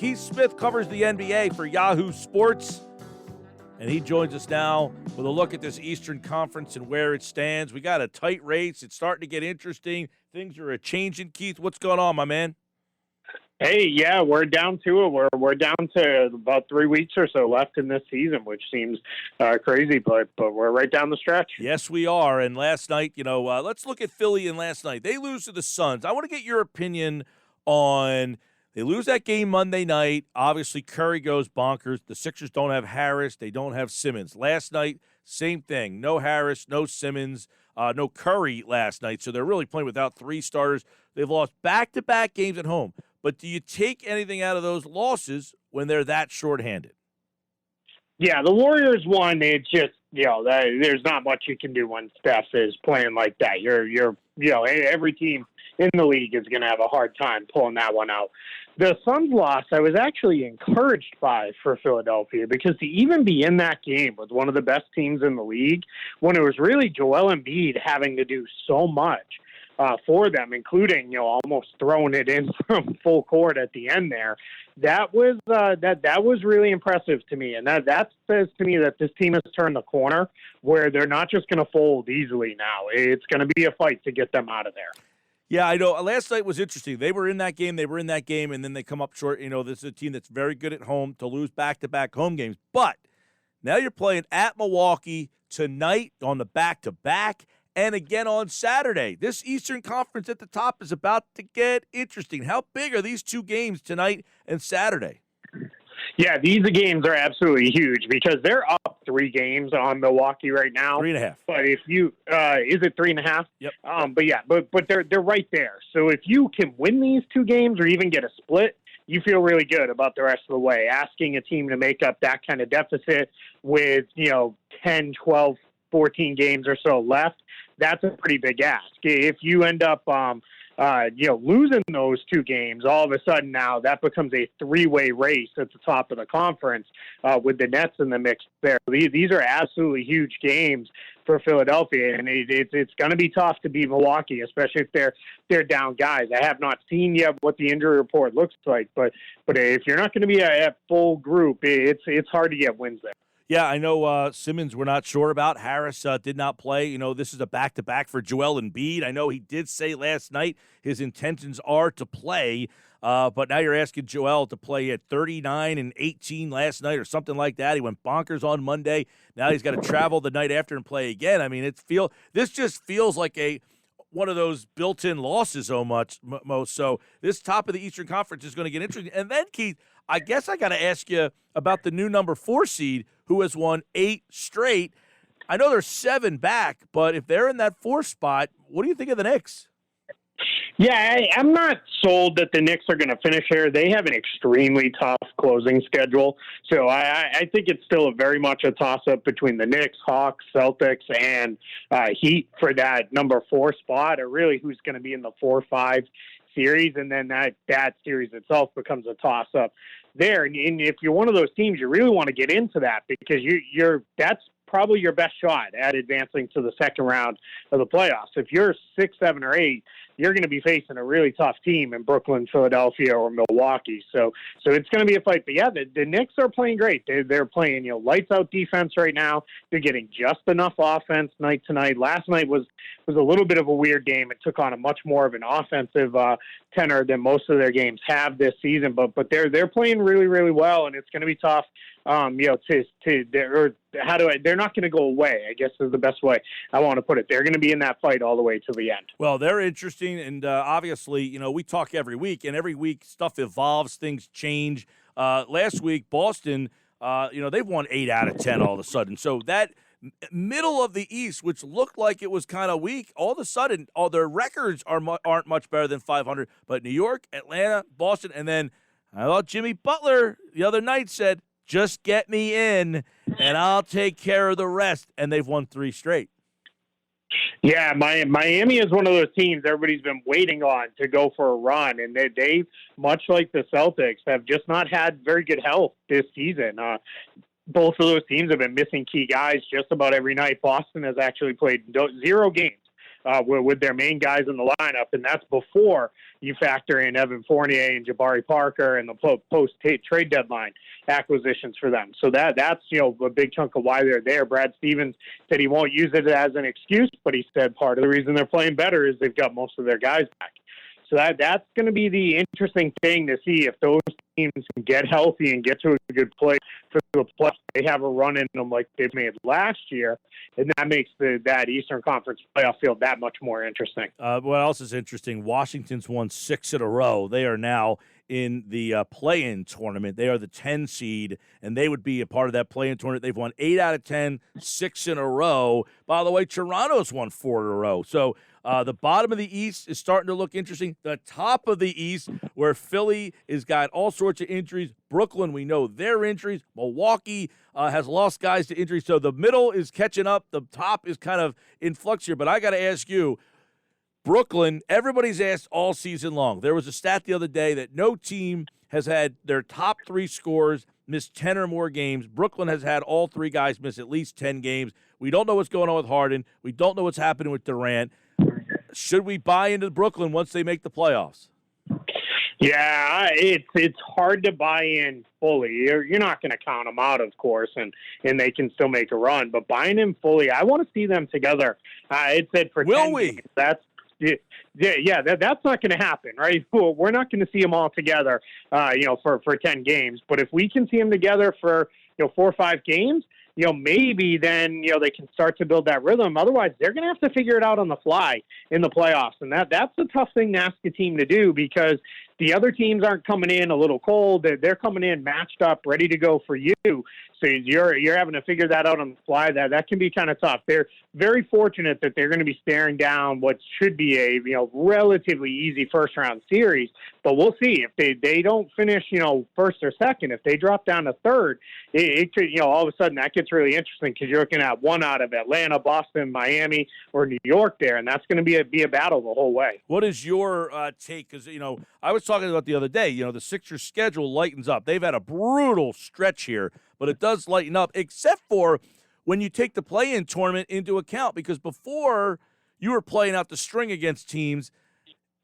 Keith Smith covers the NBA for Yahoo Sports, and he joins us now with a look at this Eastern Conference and where it stands. We got a tight race. It's starting to get interesting. Things are changing. Keith, what's going on, my man? Hey, yeah, we're down to it. We're down to about 3 weeks or so left in this season, which seems crazy, but we're right down the stretch. Yes, we are. And last night, let's look at Philly and last night. They lose to the Suns. I want to get your opinion on they lose that game Monday night. Obviously, Curry goes bonkers. The Sixers don't have Harris. They don't have Simmons. Last night, same thing. No Harris, no Simmons, no Curry last night. So they're really playing without three starters. They've lost back-to-back games at home. But do you take anything out of those losses when they're that shorthanded? Yeah, the Warriors won. It's just, there's not much you can do when Steph is playing like that. Every team in the league is going to have a hard time pulling that one out. The Suns loss, I was actually encouraged by for Philadelphia because to even be in that game with one of the best teams in the league, when it was really Joel Embiid having to do so much for them, including almost throwing it in from full court at the end there. That was that was really impressive to me, and that says to me that this team has turned the corner where they're not just going to fold easily now. It's going to be a fight to get them out of there. Yeah, I know. Last night was interesting. They were in that game, and then they come up short. This is a team that's very good at home to lose back-to-back home games. But now you're playing at Milwaukee tonight on the back-to-back, and again on Saturday. This Eastern Conference at the top is about to get interesting. How big are these two games tonight and Saturday? Yeah, these games are absolutely huge because they're up 3 games on Milwaukee right now. 3.5. But if you is it 3.5? Yep. But they're right there. So if you can win these 2 games or even get a split, you feel really good about the rest of the way. Asking a team to make up that kind of deficit with 10, 12, 14 games or so left, that's a pretty big ask. If you end up losing those 2 games, all of a sudden now that becomes a 3-way race at the top of the conference with the Nets in the mix there. These are absolutely huge games for Philadelphia, and it's going to be tough to beat Milwaukee, especially if they're down guys. I have not seen yet what the injury report looks like, but if you're not going to be a full group, it's hard to get wins there. Yeah, I know Simmons we're not sure about. Harris did not play. This is a back-to-back for Joel Embiid. I know he did say last night his intentions are to play, but now you're asking Joel to play at 39 and 18 last night or something like that. He went bonkers on Monday. Now he's got to travel the night after and play again. I mean, this just feels like one of those built-in losses most. So this top of the Eastern Conference is going to get interesting. And then, Keith, I guess I got to ask you about the new number 4 seed who has won 8 straight. I know there's 7 back, but if they're in that 4 spot, what do you think of the Knicks? Yeah, I'm not sold that the Knicks are going to finish here. They have an extremely tough closing schedule. So I think it's still very much a toss-up between the Knicks, Hawks, Celtics, and Heat for that number 4 spot, or really who's going to be in the 4-5 series. And then that series itself becomes a toss-up there. And if you're one of those teams, you really want to get into that because that's probably your best shot at advancing to the second round of the playoffs. If you're 6, 7, or 8, you're going to be facing a really tough team in Brooklyn, Philadelphia, or Milwaukee. So it's going to be a fight. But yeah, the Knicks are playing great. They're playing lights out defense right now. They're getting just enough offense night to night. Last night was a little bit of a weird game. It took on a much more of an offensive tenor than most of their games have this season. But they're playing really, really well, and it's going to be tough. They're not going to go away, I guess is the best way I want to put it. They're going to be in that fight all the way to the end. Well, they're interesting, and obviously, we talk every week, and every week stuff evolves, things change. Last week, Boston, they've won 8 out of 10 all of a sudden. So that middle of the East, which looked like it was kind of weak, all of a sudden, all their records aren't much better than 500. But New York, Atlanta, Boston, and then I thought Jimmy Butler the other night said, just get me in, and I'll take care of the rest. And they've won 3 straight. Yeah, Miami is one of those teams everybody's been waiting on to go for a run, and they much like the Celtics, have just not had very good health this season. Both of those teams have been missing key guys just about every night. Boston has actually played 0 games with their main guys in the lineup, and that's before you factor in Evan Fournier and Jabari Parker and the post-trade deadline acquisitions for them. So that's a big chunk of why they're there. Brad Stevens said he won't use it as an excuse, but he said part of the reason they're playing better is they've got most of their guys back. So that's going to be the interesting thing to see if those teams can get healthy and get to a good place for the playoffs. They have a run in them like they made last year, and that makes that Eastern Conference playoff field that much more interesting. What else is interesting? Washington's won 6 in a row. They are now in the play-in tournament. They are the 10 seed, and they would be a part of that play-in tournament. They've won 8 out of 10, 6 in a row. By the way, Toronto's won 4 in a row. So the bottom of the East is starting to look interesting. The top of the East, where Philly has got all sorts of injuries. Brooklyn, we know their injuries. Milwaukee has lost guys to injuries. So the middle is catching up. The top is kind of in flux here. But I got to ask you, Brooklyn, everybody's asked all season long. There was a stat the other day that no team has had their top 3 scorers miss 10 or more games. Brooklyn has had all 3 guys miss at least 10 games. We don't know what's going on with Harden. We don't know what's happening with Durant. Should we buy into Brooklyn once they make the playoffs? Yeah, it's hard to buy in fully. You're not going to count them out, of course, and they can still make a run. But buying in fully, I want to see them together. It said for 10 games. That's not going to happen, right? We're not going to see them all together, for 10 games. But if we can see them together for 4 or 5 games, maybe then, they can start to build that rhythm. Otherwise, they're going to have to figure it out on the fly in the playoffs. And that's a tough thing to ask a team to do because the other teams aren't coming in a little cold. They're coming in matched up, ready to go for you. So you're having to figure that out on the fly. That can be kind of tough. They're very fortunate that they're going to be staring down what should be a relatively easy first round series. But we'll see if they don't finish first or second. If they drop down to third, it could all of a sudden that gets really interesting because you're looking at one out of Atlanta, Boston, Miami, or New York there, and that's going to be a battle the whole way. What is your take? Because I was talking about the other day. The Sixers' schedule lightens up. They've had a brutal stretch here, but it does lighten up, except for when you take the play-in tournament into account, because before you were playing out the string against teams.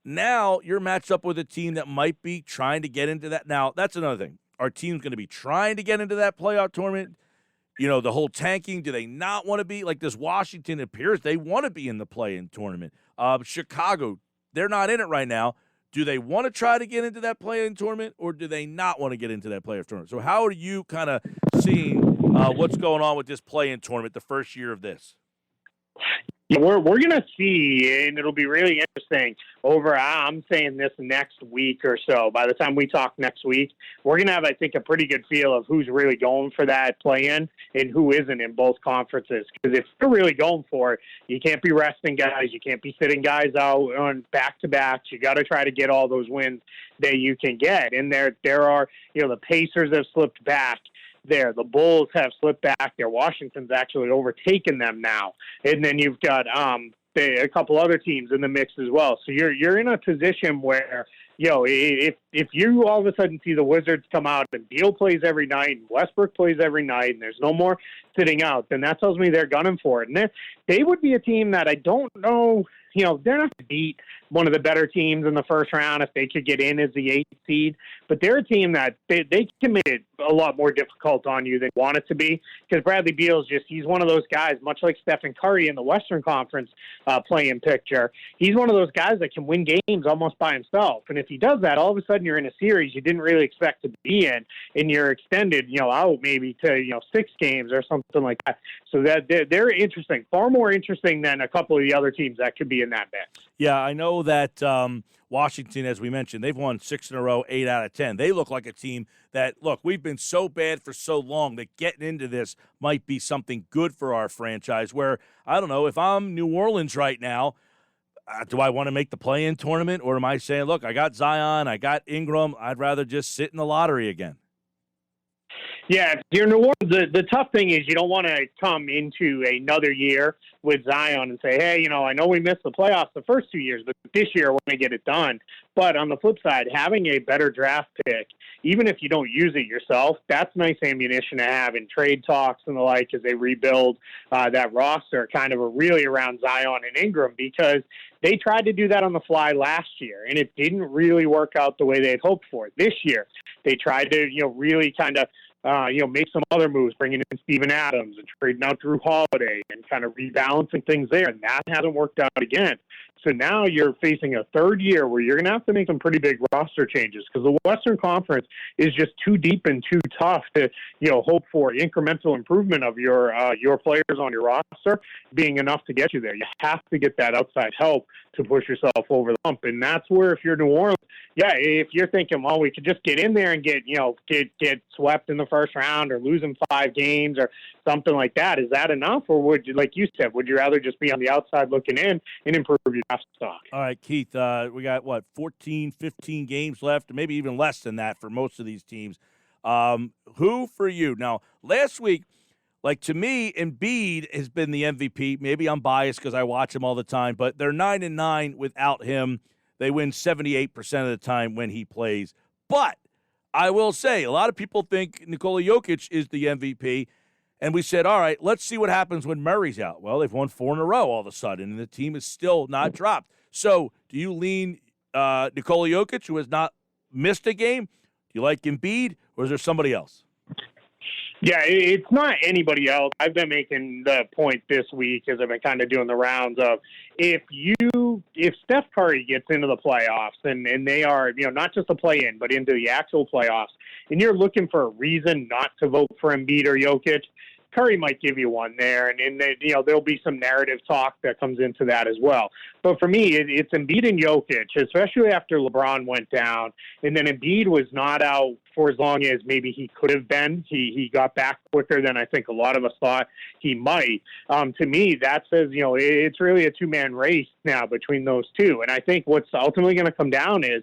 Now you're matched up with a team that might be trying to get into that. Now, that's another thing. Our team's going to be trying to get into that playoff tournament. The whole tanking, do they not want to be? Like this Washington appears they want to be in the play-in tournament. Chicago, they're not in it right now. Do they want to try to get into that play-in tournament, or do they not want to get into that playoff tournament? So how are you kind of seeing what's going on with this play-in tournament the first year of this? Yeah, we're going to see, and it'll be really interesting I'm saying this next week or so. By the time we talk next week, we're going to have, I think, a pretty good feel of who's really going for that play-in and who isn't in both conferences. Because if you're really going for it, you can't be resting guys. You can't be sitting guys out on back-to-backs. You got to try to get all those wins that you can get. And there are, the Pacers have slipped back. The Bulls have slipped back there. Washington's actually overtaken them now. And then you've got a couple other teams in the mix as well. So you're in a position where, if you all of a sudden see the Wizards come out and Beal plays every night and Westbrook plays every night and there's no more sitting out, then that tells me they're gunning for it. And they would be a team that I don't know, they're not going to beat one of the better teams in the first round if they could get in as the 8th seed. But they're a team that they can make it a lot more difficult on you than you want it to be, because Bradley Beal's he's one of those guys, much like Stephen Curry in the Western Conference playing picture. He's one of those guys that can win games almost by himself. And if he does that, all of a sudden you're in a series you didn't really expect to be in, and you're extended, out maybe to, 6 games or something like that. So that they're interesting, far more interesting than a couple of the other teams that could be in that mix. Yeah, I know that Washington, as we mentioned, they've won 6 in a row, 8 out of 10. They look like a team that, look, we've been so bad for so long that getting into this might be something good for our franchise where, I don't know, if I'm New Orleans right now, do I want to make the play-in tournament, or am I saying, look, I got Zion, I got Ingram, I'd rather just sit in the lottery again? Yeah, if you're New Orleans, the tough thing is you don't want to come into another year with Zion and say, hey, I know we missed the playoffs the first 2 years, but this year we're going to get it done. But on the flip side, having a better draft pick even if you don't use it yourself, that's nice ammunition to have in trade talks and the like as they rebuild that roster, kind of really around Zion and Ingram, because they tried to do that on the fly last year, and it didn't really work out the way they had hoped for. This year, they tried to, really kind of, make some other moves, bringing in Steven Adams and trading out Drew Holiday and kind of rebalancing things there, and that hasn't worked out again. So now you're facing a third year where you're going to have to make some pretty big roster changes because the Western Conference is just too deep and too tough to, hope for incremental improvement of your players on your roster being enough to get you there. You have to get that outside help to push yourself over the hump. And that's where, if you're New Orleans, if you're thinking, well, we could just get in there and get swept in the first round or losing 5 games or something like that, is that enough? Or would you, like you said, would you rather just be on the outside looking in and improve your draft stock? All right, Keith, we got, 14, 15 games left, maybe even less than that for most of these teams. Who for you? Now, last week, to me, Embiid has been the MVP. Maybe I'm biased because I watch him all the time, but they're 9-9 without him. They win 78% of the time when he plays. But I will say, a lot of people think Nikola Jokic is the MVP, and we said, all right, let's see what happens when Murray's out. Well, they've won 4 in a row all of a sudden, and the team is still not dropped. So do you lean Nikola Jokic, who has not missed a game? Do you like Embiid, or is there somebody else? Yeah, it's not anybody else. I've been making the point this week as I've been kind of doing the rounds of if Steph Curry gets into the playoffs and they are, not just a play-in, but into the actual playoffs, and you're looking for a reason not to vote for Embiid or Jokic, Curry might give you one there, and there'll be some narrative talk that comes into that as well. But for me, it's Embiid and Jokic, especially after LeBron went down, and then Embiid was not out for as long as maybe he could have been. He got back quicker than I think a lot of us thought he might. To me, that says, it's really a two-man race now between those two. And I think what's ultimately going to come down is,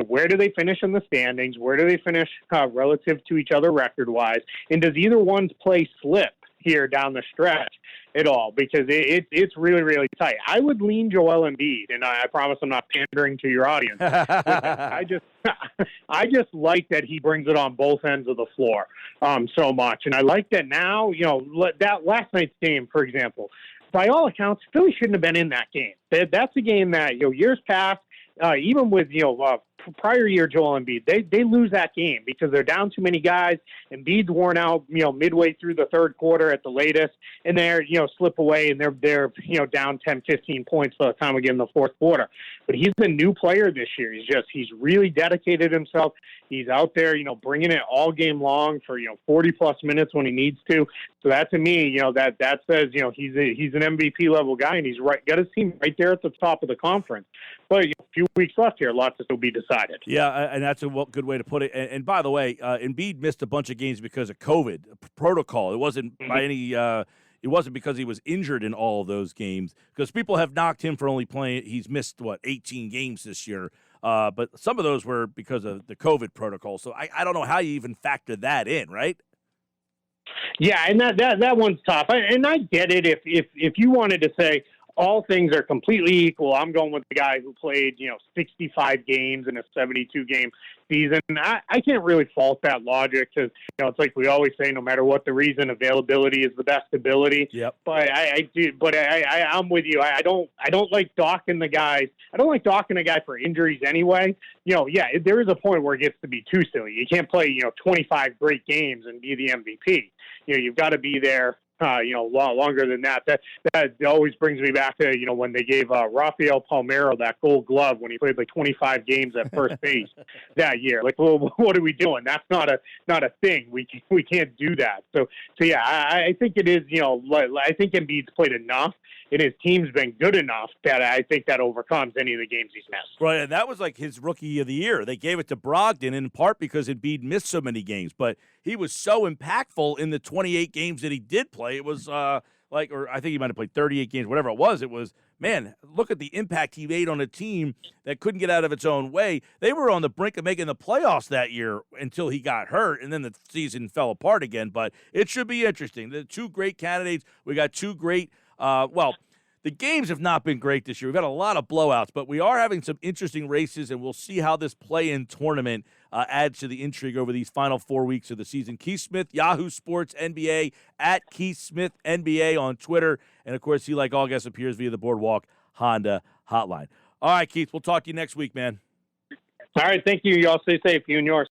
where do they finish in the standings? Where do they finish relative to each other record-wise? And does either one's play slip here down the stretch at all? Because it's really, really tight. I would lean Joel Embiid, and I promise I'm not pandering to your audience. I just like that he brings it on both ends of the floor so much. And I like that now, that last night's game, for example, by all accounts, Philly shouldn't have been in that game. That's a game that, years past, even with, prior year Joel Embiid, they lose that game because they're down too many guys. Embiid's worn out, midway through the third quarter at the latest, and they're, slip away and they're down 10, 15 points by the time we get in the fourth quarter. But he's a new player this year. He's really dedicated himself. He's out there, bringing it all game long for, 40 plus minutes when he needs to. So that to me, that says, he's an MVP level guy, and he's got his team right there at the top of the conference. But a few weeks left here, lots to still be decided. Yeah, and that's a good way to put it. And by the way, Embiid missed a bunch of games because of COVID protocol. It wasn't by any. It wasn't because he was injured in all of those games. Because people have knocked him for only playing. He's missed 18 games this year. But some of those were because of the COVID protocol. So I don't know how you even factor that in, right? Yeah, and that one's tough. And I get it. If you wanted to say, all things are completely equal, I'm going with the guy who played, 65 games in a 72-game season. I can't really fault that logic because, it's like we always say, no matter what the reason, availability is the best ability. Yep. But I'm with you. I don't like docking the guys. I don't like docking a guy for injuries anyway. There is a point where it gets to be too silly. You can't play, 25 great games and be the MVP. You've got to be there longer than that. That always brings me back to, when they gave Rafael Palmeiro that gold glove when he played 25 games at first base that year. Well, what are we doing? That's not a thing. We can't do that. So yeah, I think it is, I think Embiid's played enough and his team's been good enough that I think that overcomes any of the games he's missed. Right, and that was his rookie of the year. They gave it to Brogdon in part because Embiid missed so many games, but he was so impactful in the 28 games that he did play. It was or I think he might have played 38 games, whatever it was. It was, man, look at the impact he made on a team that couldn't get out of its own way. They were on the brink of making the playoffs that year until he got hurt, and then the season fell apart again. But it should be interesting. The two great candidates. We got two great the games have not been great this year. We've had a lot of blowouts, but we are having some interesting races, and we'll see how this play-in tournament adds to the intrigue over these final 4 weeks of the season. Keith Smith, Yahoo Sports NBA, at Keith Smith NBA on Twitter. And, of course, he, like all guests, appears via the Boardwalk Honda hotline. All right, Keith, we'll talk to you next week, man. All right, thank you. Y'all stay safe, you and yours.